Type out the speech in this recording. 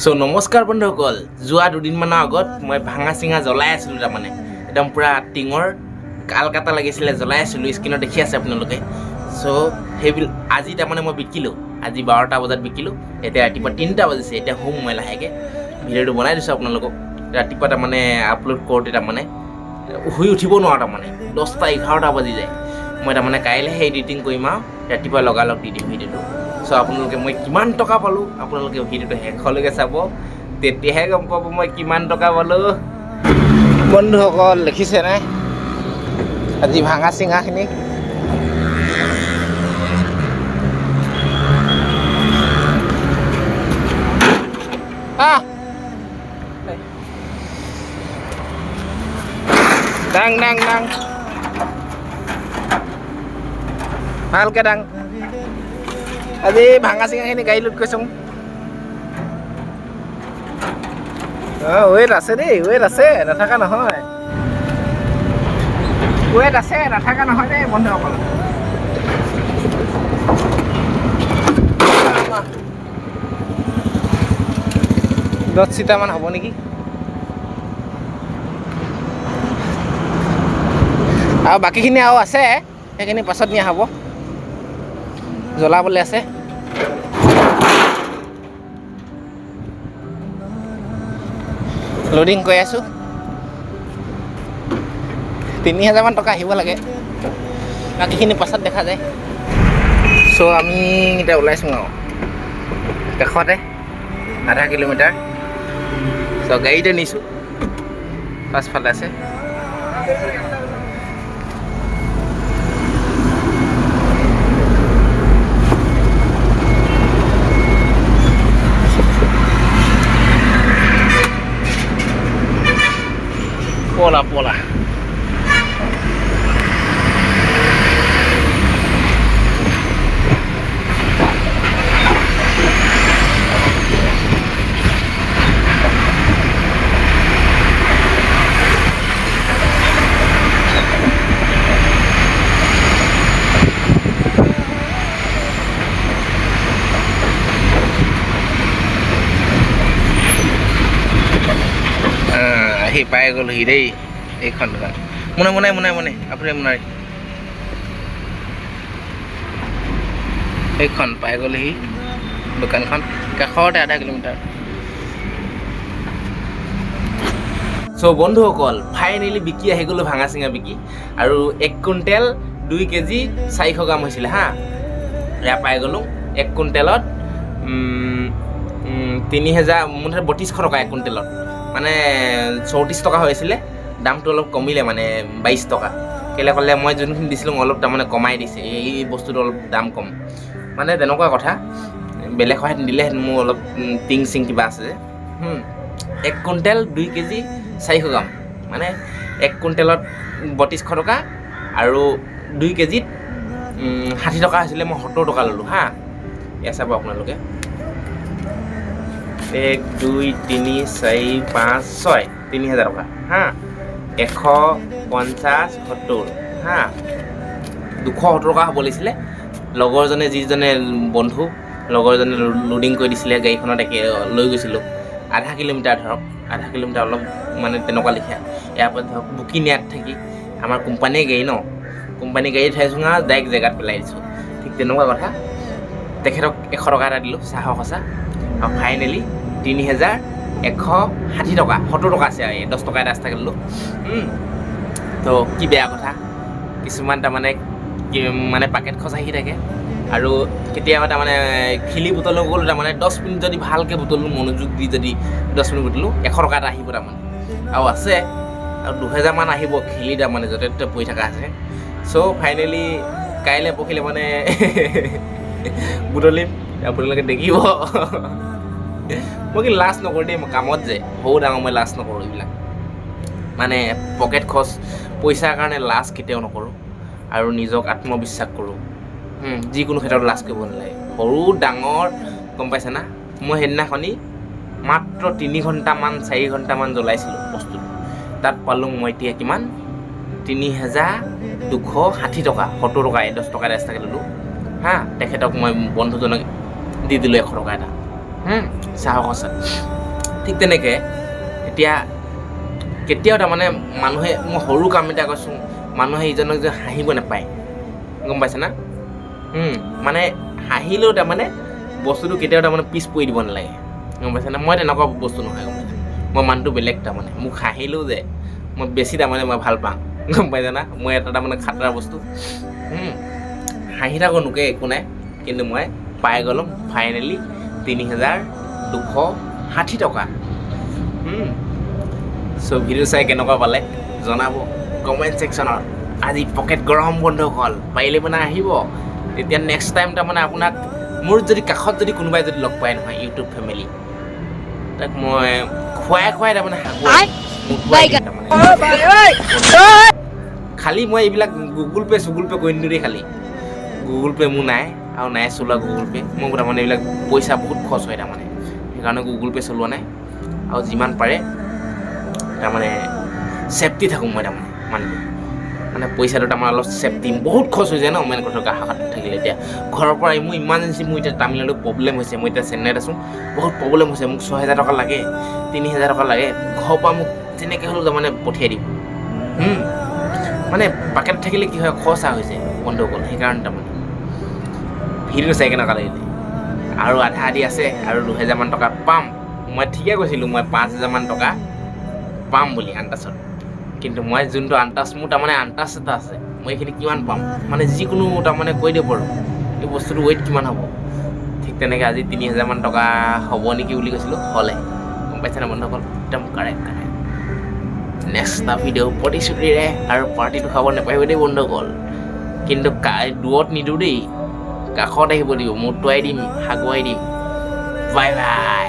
So নমস্কাৰ বন্ধুসকল যোৱা দুদিনমানৰ আগত মই ভাঙা চিঙা জ্বলাই আছিলোঁ তাৰমানে একদম পুৰা টিঙৰ কালকাটা লাগিছিলে জ্বলাই আছিলোঁ স্ক্ৰীনত দেখি আছে আপোনালোকে সো সেইবিলাক আজি তাৰমানে মই বিকিলোঁ আজি 12টা বজাত বিকিলোঁ এতিয়া ৰাতিপুৱা 3টা বাজিছে এতিয়া হোম মই লাহেকৈ ভিডিঅ'টো বনাই দিছোঁ আপোনালোকক ৰাতিপুৱা তাৰমানে আপলোড কৰোঁতে তাৰমানে শুই উঠিব নোৱাৰোঁ তাৰমানে 10টা 11টা বাজি যায় মই তাৰমানে কাইলৈহে এডিটিং কৰিম আৰু ৰাতিপুৱা লগালগ দি দিম ভিডিঅ'টো সো আপোনালোকে মই কিমান টকা পালোঁ আপোনালোকে ভিডিঅ'টো শেষলৈকে চাব তেতিয়াহে গম পাব মই কিমান টকা পালোঁ বন্ধুসকল দেখিছে নাই আজি ভাঙা চিঙাখিনি ডাং ডাং ডাং ভালকৈ ডাং আজি ভাঙা চিঙাখিনি গাড়ী লোড কৰিছোঁ ৱেট আছে দেই ৱেট আছে নাথাকা নহয় ৱেট আছে নাথাকা নহয় দেই বন্ধুসকল 10 চিটামান হ'ব নেকি আৰু বাকীখিনি আৰু আছে সেইখিনি পাছত নিয়া হ'ব জ্বলাবলৈ আছে লোডিং কৰি আছোঁ 3000 মান টকা আহিব লাগে বাকীখিনি পাছত দেখা যায় চ' আমি এতিয়া ওলাইছোঁ আৰু কাষতে আধা কিলোমিটাৰ চ' গাড়ীতে নিছোঁ পাছফালে আছে Pola pola. Ahi pakai gol hidai, ikan kan. Muna, apa yang menarik? Ikan pakai gol hi, bukan kan? Kakak ada kilometer. So বন্ধুসকল ফাইনেলি বিকি আহি গ'লো ভাঙা চিঙা বিকি আৰু 1 কুইণ্টেল 2 কেজি 400 গ্ৰাম হৈছিলে হা এয়া পাই গ'লো 1 কুইণ্টেলত 3000 মুঠতে 3200 টকা 1 কুইণ্টেলত মানে 34 টকা হৈছিলে দামটো অলপ কমিলে মানে 22 টকা কেলে ক'লে মই যোনখিনি দিছিলোঁ অলপ তাৰমানে কমাই দিছে এই বস্তুটো অলপ দাম কম মানে তেনেকুৱা কথা বেলেগ হয় দিলে মোৰ অলপ টিং চিং কিবা আছে যে 1 কুইণ্টেল 2 কেজি 400 গ্ৰাম মানে 1 কুইণ্টেলত 3200 টকা আৰু 2 কেজিত 60 টকা হৈছিলে মই 70 টকা ল'লোঁ হা এয়া চাব আপোনালোকে 1 2 3 4 5 6 3000 টকা হা 150 70 হা 270 টকা হ'ব লাগিছিলে লগৰজনে যিজনে বন্ধু লগৰজনে লোডিং কৰি দিছিলে গাড়ীখনত একে লৈ গৈছিলোঁ আধা কিলোমিটাৰ ধৰক আধা কিলোমিটাৰ অলপ মানে তেনেকুৱা লিখা ইয়াৰ পৰা ধৰক বুকি নিয়াত থাকি আমাৰ কোম্পানীৰ গাড়ী ন কোম্পানী গাড়ী উঠাইছোঁ আৰু ডাইৰেক্ট জেগাত পেলাই দিছোঁ ঠিক তেনেকুৱা কথা তেখেতক 100 টকা এটা দিলোঁ চাহৰ সঁচা আৰু ফাইনেলি 3160 টকা 70 টকা আছে 10 টকা এটা এক্সট্ৰাকৈ ল'লোঁ তো কি বেয়া কথা কিছুমান তাৰমানে মানে পাকেট খৰচ আহি থাকে আৰু কেতিয়াবা তাৰমানে খিলি বুটলো গ'লোঁ তাৰমানে 10 মিনিট যদি ভালকৈ বুটলোঁ মনোযোগ দি যদি 10 মিনিট বুটলোঁ 100 টকা এটা আহিব তাৰমানে আৰু আছে আৰু 2000 মান আহিব খিলি তাৰমানে য'তে ত'তে পৰি থকা আছে চ' ফাইনেলি কাইলৈ পৰহিলৈ মানে বুটলিম আপোনালোকে দেখিব মই কি লাজ নকৰোঁ দেই মই কামত যে সৰু ডাঙৰ মই লাজ নকৰোঁ এইবিলাক মানে পকেট খৰচ পইচাৰ কাৰণে লাজ কেতিয়াও নকৰোঁ আৰু নিজক আত্মবিশ্বাস কৰোঁ যিকোনো ক্ষেত্ৰত লাজ কৰিব নালাগে সৰু ডাঙৰ গম পাইছে না মই সেইদিনাখনি মাত্ৰ 3 ঘণ্টামান 4 ঘণ্টামান জ্বলাইছিলোঁ বস্তুটো তাত পালোঁ মই এতিয়া কিমান 3260 টকা 70 টকা 10 টকা এক্সট্ৰাকৈ ল'লোঁ হা তেখেতক মই বন্ধুজনক দি দিলোঁ 100 টকা এটা চাহৰ খৰচা ঠিক তেনেকৈ এতিয়া কেতিয়াও তাৰমানে মানুহে মই সৰু কাম এটা কৈছোঁ মানুহে ইজনক যে হাঁহিব নাপায় গম পাইছে না মানে হাঁহিলেও তাৰমানে বস্তুটো কেতিয়াও তাৰমানে পিছ পৰি দিব নালাগে গম পাইছে না মই তেনেকুৱা বস্তু নহয় গম পাইছে মই মানুহটো বেলেগ তাৰমানে মোক হাঁহিলেও যে মই বেছি তাৰমানে মই ভাল পাওঁ গম পাইছে না মই এটা তাৰমানে খাতৰা বস্তু হাঁহি থাকোঁ নোকে একো নাই কিন্তু মই পাই গ'লোঁ ফাইনেলি ৩,২৬০ টকা চ' ভিডিঅ' চাই কেনেকুৱা পালে জনাব কমেণ্ট ছেকশ্যনত আজি পকেট গৰম বন্ধ হ'ল পাৰিলে মানে আহিব তেতিয়া নেক্সট টাইম তাৰমানে আপোনাক মোৰ যদি কাষত যদি কোনোবাই যদি লগ পায় নহয় ইউটিউব ফেমিলি তাক মই খুৱাই তাৰমানে খালি মই এইবিলাক গুগল পে' কৰি নিদিওঁ দেই খালি গুগল পে' মোৰ নাই আৰু নাই চলোৱা গুগল পে' মোৰ তাৰমানে এইবিলাক পইচা বহুত খৰচ হয় তাৰমানে সেইকাৰণে গুগল পে' চলোৱা নাই আৰু যিমান পাৰে তাৰমানে ছেফটি থাকোঁ মই তাৰমানে মানুহটো মানে পইচাটো তাৰমানে অলপ ছেফটি বহুত খৰচ হৈ যায় ন মেইন কথা হাতত থাকিলে এতিয়া ঘৰৰ পৰা মোৰ ইমাৰ্জেঞ্চি মোৰ এতিয়া তামিলনাডু প্ৰব্লেম হৈছে মই এতিয়া চেন্নাইত আছোঁ বহুত প্ৰব্লেম হৈছে মোক 6,000 টকা লাগে 3,000 টকা লাগে ঘৰৰ পৰা মোক যেনেকৈ হ'লেও তাৰমানে পঠিয়াই দিব মানে বাকেট থাকিলে কি হয় খৰচা হৈ যায় বন্ধুসকল সেইকাৰণে তাৰমানে ভিডিঅ' চাই কেনেকুৱা লাগিলে আৰু আধা আধি আছে আৰু 2,000 মান টকা পাম মই ঠিকে কৈছিলোঁ মই 5,000 টকা পাম বুলি আন্তাজত কিন্তু মই যোনটো আন্তাজ মোৰ তাৰমানে আন্তাজ এটা আছে মই এইখিনি কিমান পাম মানে যিকোনো তাৰমানে কৈ দিব পাৰোঁ এই বস্তুটো ৱেইট কিমান হ'ব ঠিক তেনেকৈ আজি 3,000 মান টকা হ'ব নেকি বুলি কৈছিলোঁ হ'লে গম পাইছেনে বন্ধুসকল একদম কাৰেক্ট নেক্সট এটা ভিডিঅ' প্ৰতিশ্ৰুতিৰে আৰু পাৰ্টিটো খাব নাপাৰিব দেই বন্ধুসকল কিন্তু দূৰত নিদিওঁ দেই কাষত আহিব দিব মোটুৱাই দিম হাগুৱাই দিম বাই বাই